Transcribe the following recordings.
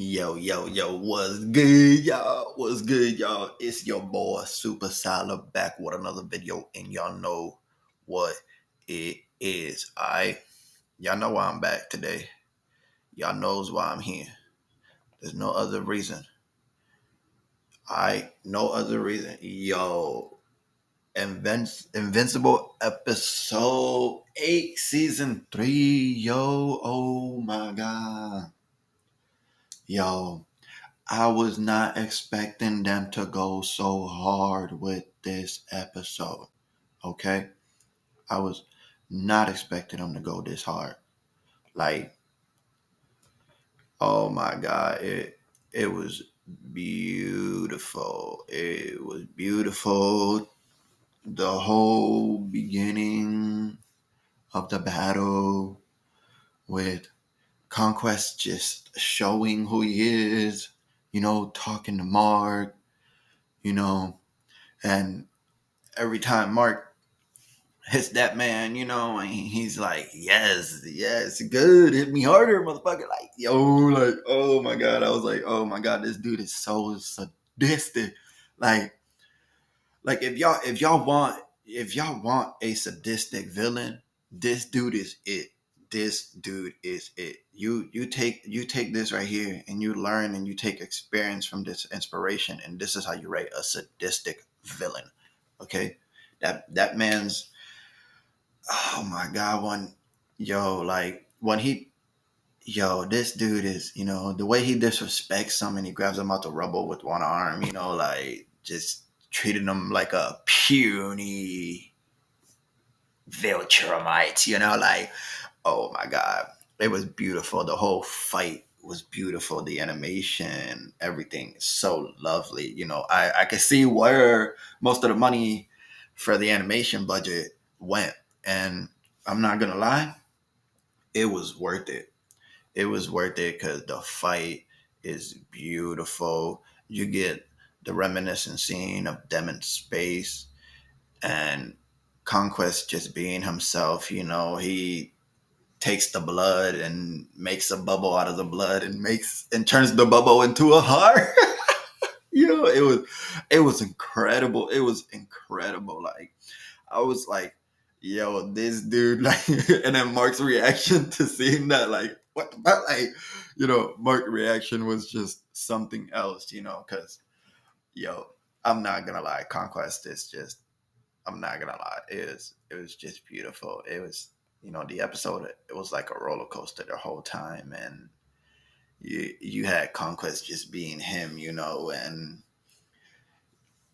Yo, what's good, y'all? What's good, y'all? It's your boy Super Solid back with another video, and y'all know what it is. Y'all know why I'm back today. Y'all knows why I'm here. There's no other reason. No other reason. Invincible episode 8, season 3. Yo, oh my god. Yo, I was not expecting them to go so hard with this episode. Okay? I was not expecting them to go this hard. Like, oh my god, it was beautiful. It was beautiful. The whole beginning of the battle with Conquest just showing who he is, talking to Mark, you know, and every time Mark hits that man, and he's like, yes, good, hit me harder, motherfucker. Like, oh my god, I was like, oh my god, this dude is so sadistic. Like, if y'all want a sadistic villain, this dude is it. This dude is it. You take this right here, and you learn and you take experience from this inspiration, and this is how you write a sadistic villain. Okay, that man's, oh my god, this dude is, the way he disrespects someone, he grabs him out the rubble with one arm, like just treating him like a puny Viltrumite, like, oh my god, it was beautiful. The whole fight was beautiful. The animation, everything is so lovely. I could see where most of the money for the animation budget went, and I'm not gonna lie, it was worth it. It was worth it because the fight is beautiful. You get the reminiscent scene of them in space, and Conquest just being himself. He takes the blood and makes a bubble out of the blood and turns the bubble into a heart. It was incredible. It was incredible. Like, I was like, yo, this dude, like, and then Mark's reaction to seeing that, like, what the fuck? Like, Mark's reaction was just something else, because, yo, I'm not gonna lie, Conquest is just, I'm not gonna lie, it was just beautiful. It was, the episode, it was like a roller coaster the whole time, and you had Conquest just being him, and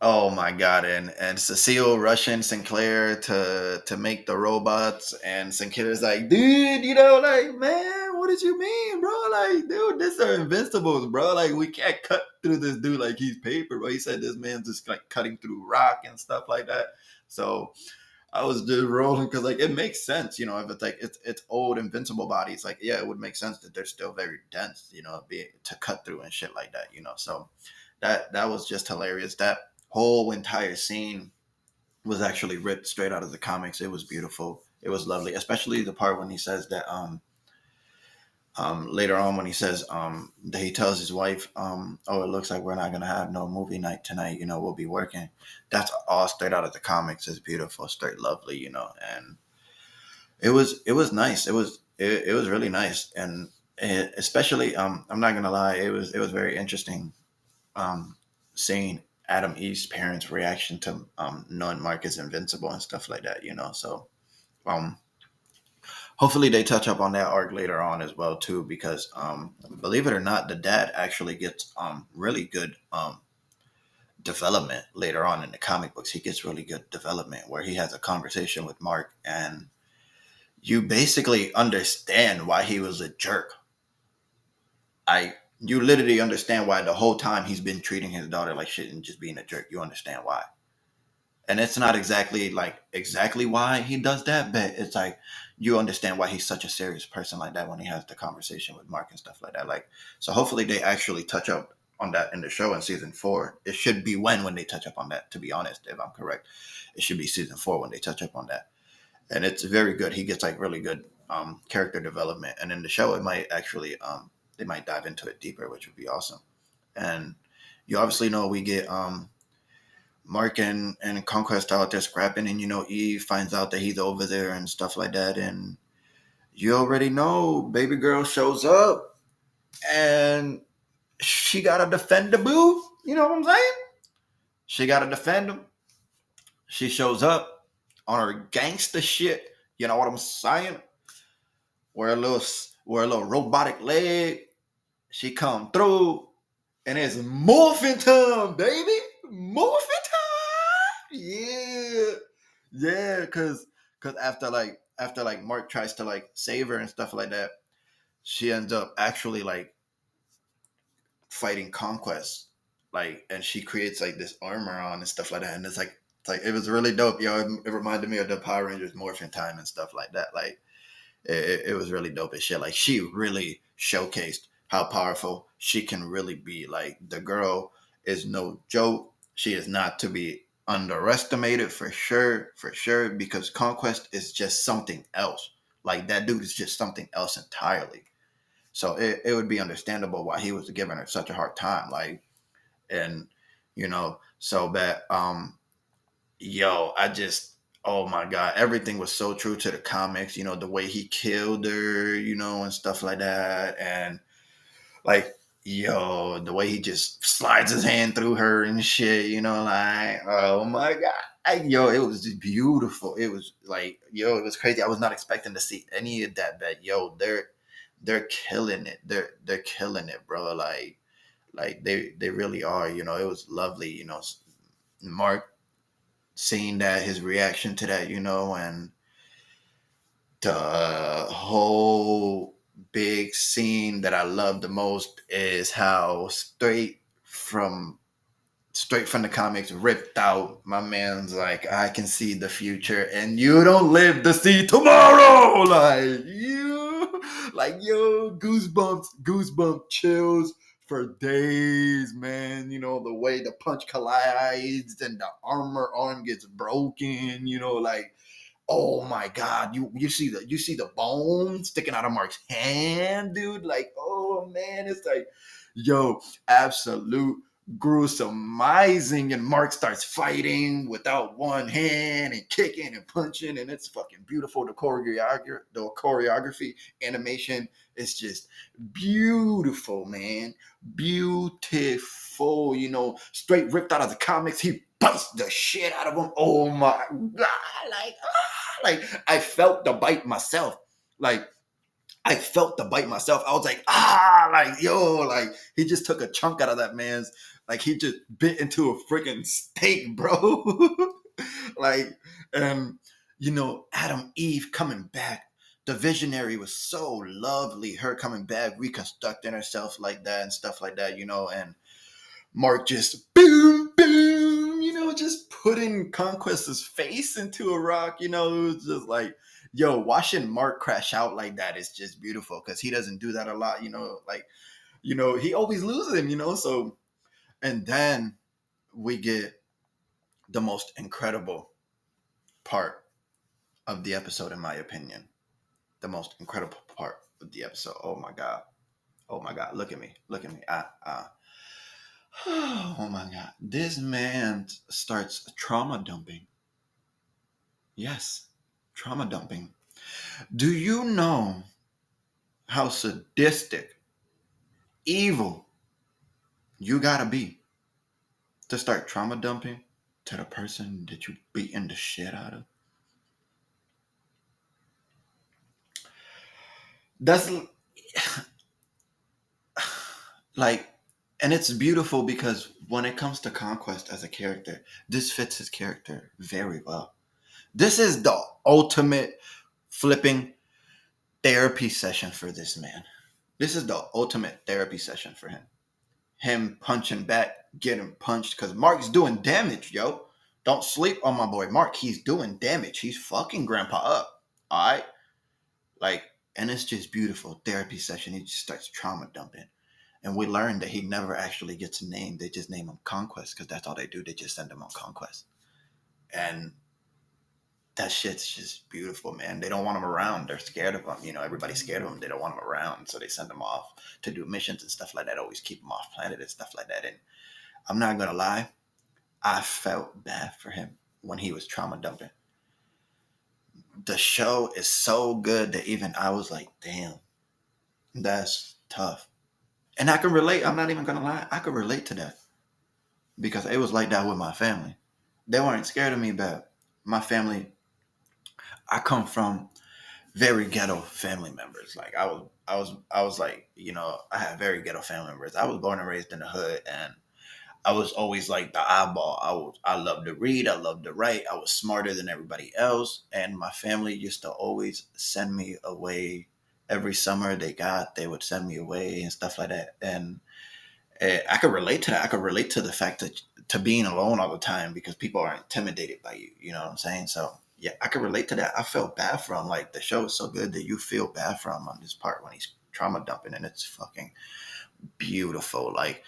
oh my god, and Cecile rushing Sinclair to make the robots, and Sinclair's like, dude, like, man, what did you mean, bro? Like, dude, this are invincibles, bro. Like, we can't cut through this dude like he's paper, bro. He said this man's just like cutting through rock and stuff like that. So I was just rolling because, like, it makes sense, if it's like it's old invincible bodies, like, yeah, it would make sense that they're still very dense, be to cut through and shit like that, So that was just hilarious. That whole entire scene was actually ripped straight out of the comics. It was beautiful. It was lovely, especially the part when he says that later on, when he says that he tells his wife, oh, it looks like we're not gonna have no movie night tonight, we'll be working. That's all straight out of the comics. It's beautiful, straight lovely, and it was nice. It was really nice, and especially, I'm not gonna lie, it was very interesting, seeing Adam East's parents' reaction to knowing Mark is invincible and stuff like that, So um, hopefully they touch up on that arc later on as well too, because believe it or not, the dad actually gets really good development later on in the comic books. He gets really good development where he has a conversation with Mark, and you basically understand why he was a jerk. You literally understand why the whole time he's been treating his daughter like shit and just being a jerk. You understand why. And it's not exactly why he does that, but it's like you understand why he's such a serious person like that when he has the conversation with Mark and stuff like that. Like, so hopefully they actually touch up on that in the show in season 4. It should be when they touch up on that, to be honest, if I'm correct. It should be season 4 when they touch up on that. And it's very good. He gets like really good character development. And in the show it might actually they might dive into it deeper, which would be awesome. And you obviously know we get Mark and Conquest out there scrapping, and Eve finds out that he's over there and stuff like that, and you already know baby girl shows up, and she gotta defend the boo. You know what I'm saying? She gotta defend him. She shows up on her gangster shit. You know what I'm saying? Wear a little, wear a little robotic leg. She come through, and it's morphin' time, baby. Morphin' time. Yeah, yeah. Cause after Mark tries to like save her and stuff like that, she ends up actually like fighting Conquest, like, and she creates like this armor on and stuff like that, and it's like it was really dope, yo. It reminded me of the Power Rangers Morphin Time and stuff like that. Like it was really dope as shit. Like she really showcased how powerful she can really be. Like the girl is no joke. She is not to be underestimated for sure, because Conquest is just something else. Like that dude is just something else entirely. So it would be understandable why he was giving her such a hard time. Like, and so that yo, I just, oh my god, everything was so true to the comics. The way he killed her, and stuff like that, and like, yo, the way he just slides his hand through her and shit. Like, oh my god. Yo, it was just beautiful. It was like, yo, it was crazy. I was not expecting to see any of that, but yo, they're killing it. They're killing it, bro. Like they really are. It was lovely. Mark seeing that, his reaction to that, and the whole big scene that I love the most is how straight from the comics, ripped out, my man's like, I can see the future and you don't live to see tomorrow. Yo, goosebumps chills for days, man. The way the punch collides and the arm gets broken, like, oh my god, you see the bone sticking out of Mark's hand, dude. Like, oh man, it's like, yo, absolute gruesomizing, and Mark starts fighting without one hand and kicking and punching, and it's fucking beautiful. The choreography, animation is just beautiful, man. Beautiful. Straight ripped out of the comics. He bites the shit out of him. Oh my god. Like I felt the bite myself. Like I felt the bite myself. I was like, like, yo, like he just took a chunk out of that man's, like he just bit into a freaking steak, bro. Like, and Adam Eve coming back. The visionary was so lovely. Her coming back, reconstructing herself like that and stuff like that, and Mark just boom, boom, just putting Conquest's face into a rock. It was just like, yo, watching Mark crash out like that is just beautiful because he doesn't do that a lot. Like, he always loses him. So, and then we get the most incredible part of the episode, in my opinion. The most incredible part of the episode. Oh my god. Oh my god. Look at me. Look at me. Oh my god. This man starts trauma dumping. Yes, trauma dumping. Do you know how sadistic, evil you gotta be to start trauma dumping to the person that you beating the shit out of? That's like, and it's beautiful because when it comes to Conquest as a character, this fits his character very well. This is the ultimate flipping therapy session for this man. This is the ultimate therapy session for him. Him punching back, getting punched, because Mark's doing damage, yo. Don't sleep on my boy Mark. He's doing damage. He's fucking grandpa up. All right? Like, and it's just beautiful. Therapy session. He just starts trauma dumping. And we learned that he never actually gets named. They just name him Conquest because that's all they do. They just send him on Conquest. And that shit's just beautiful, man. They don't want them around. They're scared of them. You know, everybody's scared of them. They don't want them around, so they send them off to do missions and stuff like that. Always keep them off planet and stuff like that. And I'm not gonna lie, I felt bad for him when he was trauma dumping. The show is so good that even I was like, damn, that's tough. And I can relate. I'm not even gonna lie. I could relate to that because it was like that with my family. They weren't scared of me, but my family. I come from very ghetto family members. Like I was like, you know, I had very ghetto family members. I was born and raised in the hood, and I was always like the eyeball. I loved to read. I loved to write. I was smarter than everybody else, and my family used to always send me away. Every summer they would send me away and stuff like that. And I could relate to that. I could relate to the fact that to being alone all the time because people are intimidated by you. You know what I'm saying? So yeah, I could relate to that. I felt bad for him. Like the show is so good that you feel bad for him on this part when he's trauma dumping, and it's fucking beautiful. Like,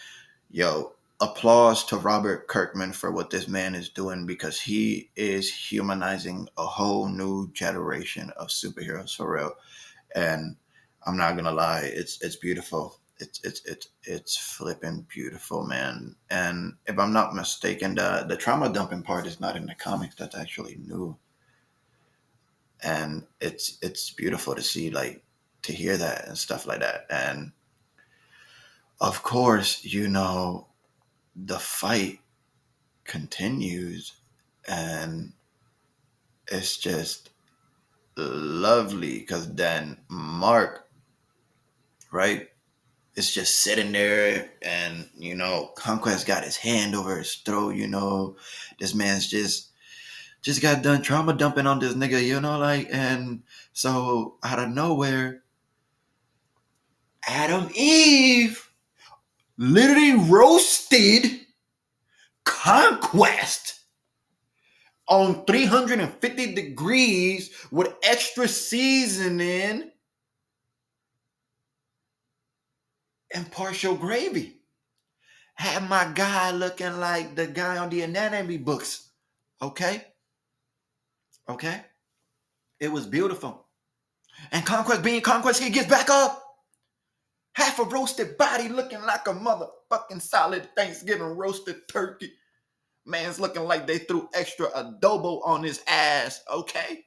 yo, applause to Robert Kirkman for what this man is doing because he is humanizing a whole new generation of superheroes for real. And I'm not gonna lie, it's beautiful. It's flipping beautiful, man. And if I'm not mistaken, the trauma dumping part is not in the comics. That's actually new, and it's beautiful to see, like, to hear that and stuff like that. And of course, you know, the fight continues, and it's just lovely because then Mark, right? It's just sitting there, and you know, Conquest got his hand over his throat. You know, this man's just got done trauma dumping on this nigga. You know, like, and so out of nowhere, Adam Eve literally roasted Conquest on 350 degrees with extra seasoning and partial gravy. Had my guy looking like the guy on the anatomy books. Okay? Okay? It was beautiful. And Conquest being Conquest, he gets back up. Half a roasted body looking like a motherfucking solid Thanksgiving roasted turkey. Man's looking like they threw extra adobo on his ass. Okay?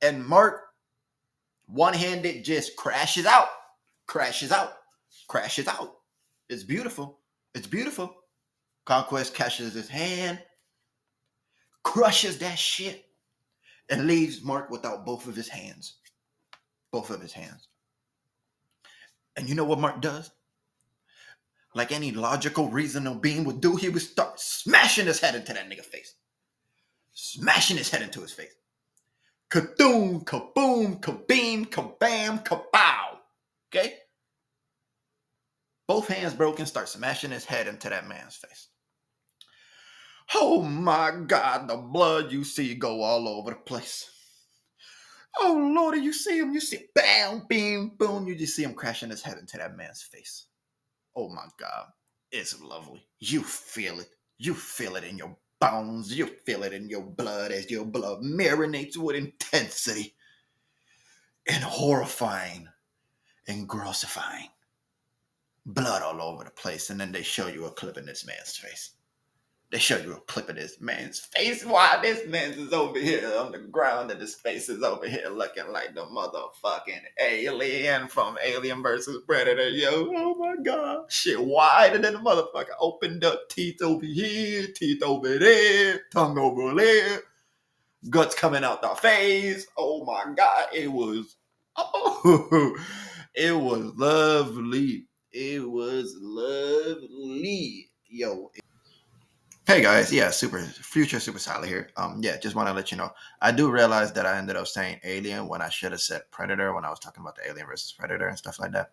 And Mark, one-handed, just crashes out. Crashes out. Crashes out. It's beautiful. It's beautiful. Conquest catches his hand, crushes that shit, and leaves Mark without both of his hands. Both of his hands. And you know what Mark does? Like any logical, reasonable being would do, he would start smashing his head into that nigga face. Smashing his head into his face. Kadoom, kaboom, kabeam, kabam, kabow. Okay? Both hands broken, start smashing his head into that man's face. Oh my God, the blood you see go all over the place. Oh Lordy, you see him, you see bam, beam, boom, you just see him crashing his head into that man's face. Oh my God, it's lovely. You feel it. You feel it in your bones. You feel it in your blood as your blood marinates with intensity and horrifying and grossifying. Blood all over the place. And then they show you a clip in this man's face. They show you a clip of this man's face while this man's is over here on the ground and his face is over here looking like the motherfucking alien from Alien versus Predator. Yo, oh my God. Shit wider than a motherfucker. Opened up, teeth over here, teeth over there, tongue over there, guts coming out the face. Oh my God. It was lovely. It was lovely. Yo, hey guys, yeah, super solid here. Yeah, just want to let you know. I do realize that I ended up saying alien when I should have said predator when I was talking about the alien versus predator and stuff like that.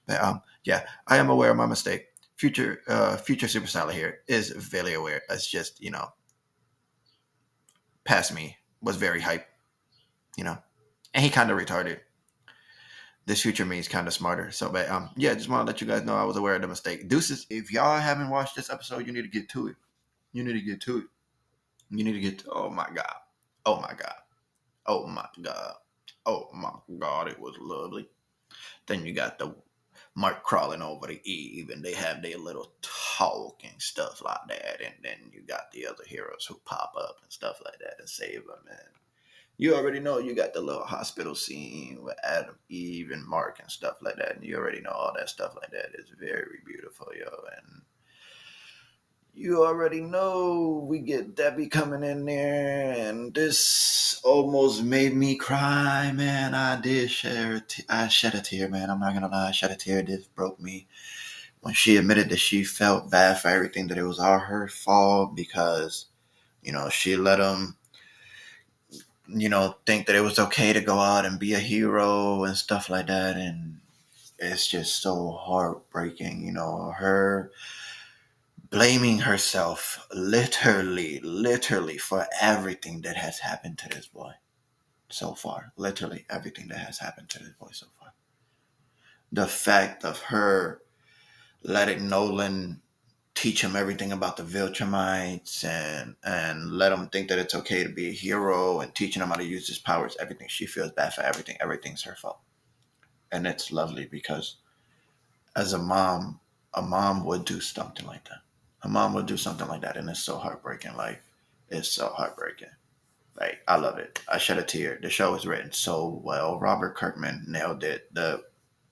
But yeah, I am aware of my mistake. Future super solid here is very aware. It's just, you know, past me was very hype, you know, and he kind of retarded. This future me is kind of smarter. So, but yeah, just want to let you guys know I was aware of the mistake. Deuces, if y'all haven't watched this episode, you need to get to it. You need to get to it. You need to get to, oh my God. Oh my God. Oh my God. Oh my God, it was lovely. Then you got the Mark crawling over to Eve, and they have their little talk and stuff like that. And then you got the other heroes who pop up and stuff like that and save them. And you already know you got the little hospital scene with Adam, Eve, and Mark and stuff like that. And you already know all that stuff like that is very beautiful, yo. And you already know we get Debbie coming in there, and this almost made me cry, man. I did I shed a tear, man. I'm not gonna lie, I shed a tear. This broke me when she admitted that she felt bad for everything, that it was all her fault because she let him think that it was okay to go out and be a hero and stuff like that. And it's just so heartbreaking, her blaming herself literally for everything that has happened to this boy so far. Literally everything that has happened to this boy so far. The fact of her letting Nolan teach him everything about the Viltrumites and let him think that it's okay to be a hero and teaching him how to use his powers, everything. She feels bad for everything. Everything's her fault. And it's lovely because as a mom would do something like that. A mom would do something like that, and it's so heartbreaking. Like, it's so heartbreaking. Like, I love it. I shed a tear. The show is written so well. Robert Kirkman nailed it. The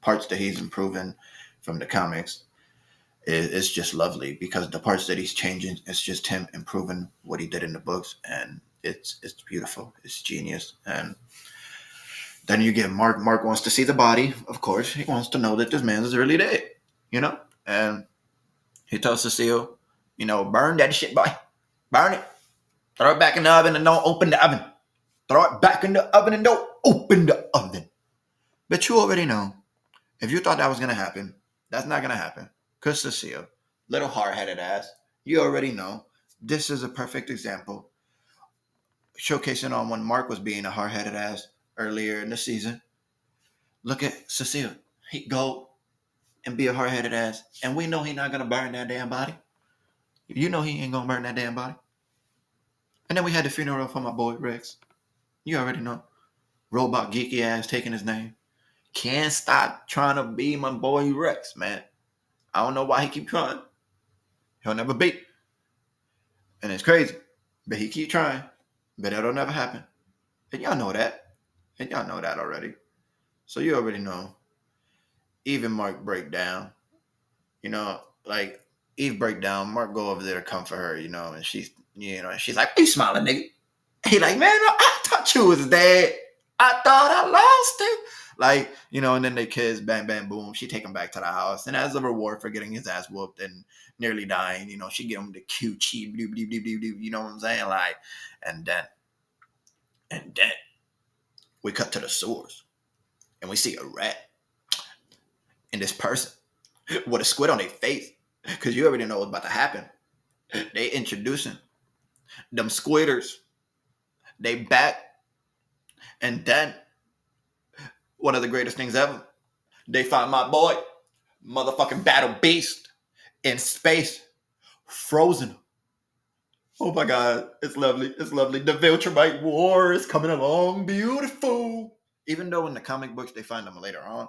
parts that he's improving from the comics is just lovely because the parts that he's changing, it's just him improving what he did in the books, and it's beautiful. It's genius. And then you get Mark. Mark wants to see the body, of course. He wants to know that this man is really dead, And he tells Cecile, burn that shit, boy. Burn it. Throw it back in the oven and don't open the oven. Throw it back in the oven and don't open the oven. But you already know, if you thought that was going to happen, that's not going to happen. Because Cecile, little hard-headed ass, you already know, this is a perfect example showcasing on when Mark was being a hard-headed ass earlier in the season. Look at Cecile. He go and be a hard-headed ass, and we know he's not going to burn that damn body. You know he ain't going to burn that damn body. And then we had the funeral for my boy Rex. You already know. Robot geeky ass taking his name. Can't stop trying to be my boy Rex, man. I don't know why he keep trying. He'll never beat. And it's crazy. But he keep trying. But it'll never happen. And y'all know that. And y'all know that already. So you already know. Even Mark break down. Like Eve break down. Mark go over there to comfort her, and she's like, "Are you smiling, nigga?" He like, "Man, I thought you was dead. I thought I lost it." Like, and then they kiss, bang, bang, boom. She take him back to the house. And as a reward for getting his ass whooped and nearly dying, she give him the cute cheap, you know what I'm saying? Like, and then we cut to the sewers and we see a rat and this person with a squid on their face. Because you already know what's about to happen. They introducing them squitters. They back. And then, one of the greatest things ever, they find my boy, motherfucking Battle Beast, in space, frozen. Oh my God, it's lovely. It's lovely. The Viltrumite War is coming along, beautiful. Even though in the comic books they find them later on,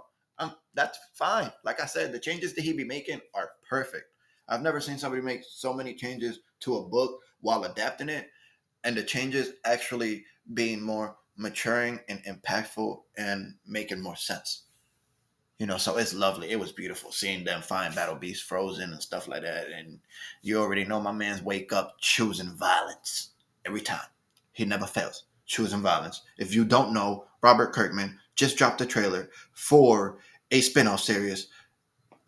that's fine. Like I said, the changes that he be making are perfect. I've never seen somebody make so many changes to a book while adapting it, and the changes actually being more maturing and impactful and making more sense. So it's lovely. It was beautiful seeing them find Battle Beast frozen and stuff like that. And you already know my man's wake up choosing violence every time. He never fails. Choosing violence. If you don't know, Robert Kirkman just dropped a trailer for a spin-off series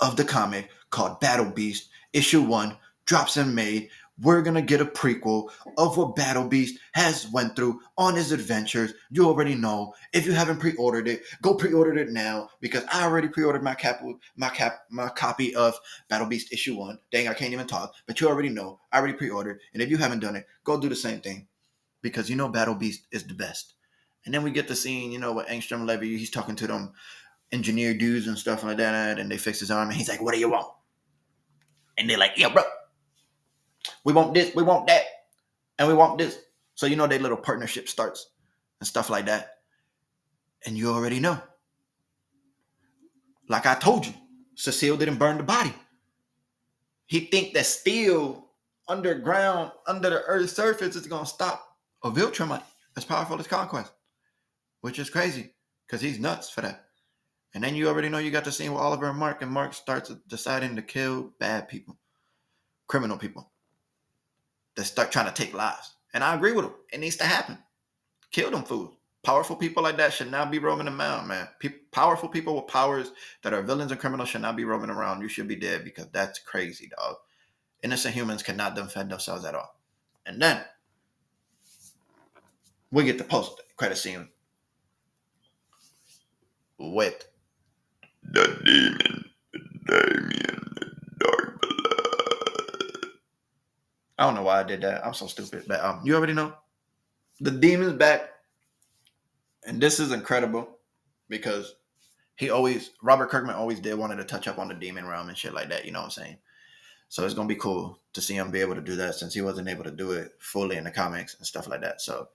of the comic called Battle Beast. Issue 1 drops in May. We're going to get a prequel of what Battle Beast has went through on his adventures. You already know. If you haven't pre-ordered it, go pre-order it now because I already pre-ordered my copy of Battle Beast issue 1. Dang, I can't even talk. But you already know. I already pre-ordered. And if you haven't done it, go do the same thing because Battle Beast is the best. And then we get the scene, with Angstrom Levy. He's talking to them engineer dudes and stuff like that. And they fix his arm. And he's like, "What do you want?" And they're like, "Yeah, bro. We want this, we want that, and we want this." So their little partnership starts. and stuff like that. And you already know. Like I told you, Cecile didn't burn the body. He think that steel underground, under the earth's surface is gonna stop a Viltrumite as powerful as Conquest, which is crazy because he's nuts for that. And then you already know you got the scene with Oliver and Mark starts deciding to kill bad people, criminal people that start trying to take lives. And I agree with him. It needs to happen. Kill them fools. Powerful people like that should not be roaming around, man. Powerful people with powers that are villains and criminals should not be roaming around. You should be dead because that's crazy, dog. Innocent humans cannot defend themselves at all. And then we get the post credit scene with the demon, Damien, the Dark Blood. I don't know why I did that. I'm so stupid. But you already know. The demon's back. And this is incredible because Robert Kirkman always did wanted to touch up on the demon realm and shit like that. You know what I'm saying? So it's going to be cool to see him be able to do that since he wasn't able to do it fully in the comics and stuff like that. So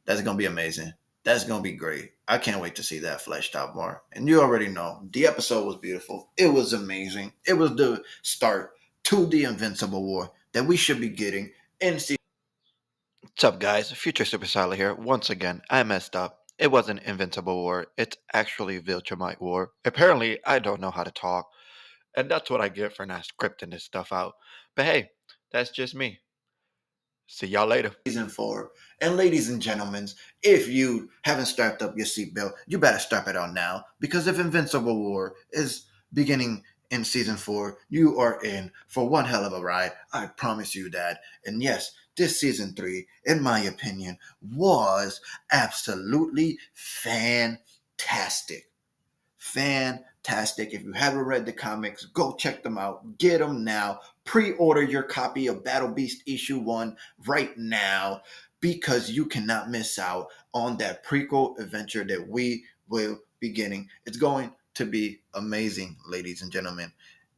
that's going to be amazing. That's going to be great. I can't wait to see that fleshed out more. And you already know, the episode was beautiful. It was amazing. It was the start to the Invincible War that we should be getting in season. What's up, guys? Future Super Solid here. Once again, I messed up. It wasn't Invincible War. It's actually Viltrumite War. Apparently, I don't know how to talk. And that's what I get for not scripting this stuff out. But hey, that's just me. See y'all later. Season 4. And ladies and gentlemen, if you haven't strapped up your seatbelt, you better strap it on now. Because if Invincible War is beginning in season 4, you are in for one hell of a ride. I promise you that. And yes, this season 3, in my opinion, was absolutely fantastic. Fantastic. If you haven't read the comics, go check them out. Get them now. Pre-order your copy of Battle Beast Issue 1 right now because you cannot miss out on that prequel adventure that we will be getting. It's going to be amazing, ladies and gentlemen.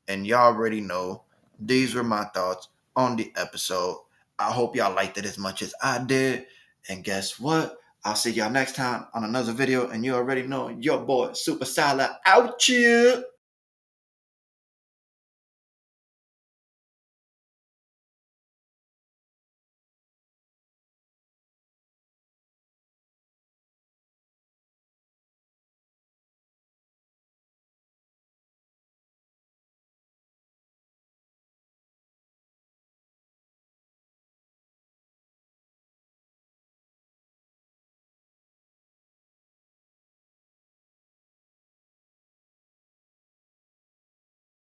And y'all already know these were my thoughts on the episode. I hope y'all liked it as much as I did. And guess what? I'll see y'all next time on another video. And you already know your boy Super Sala out here.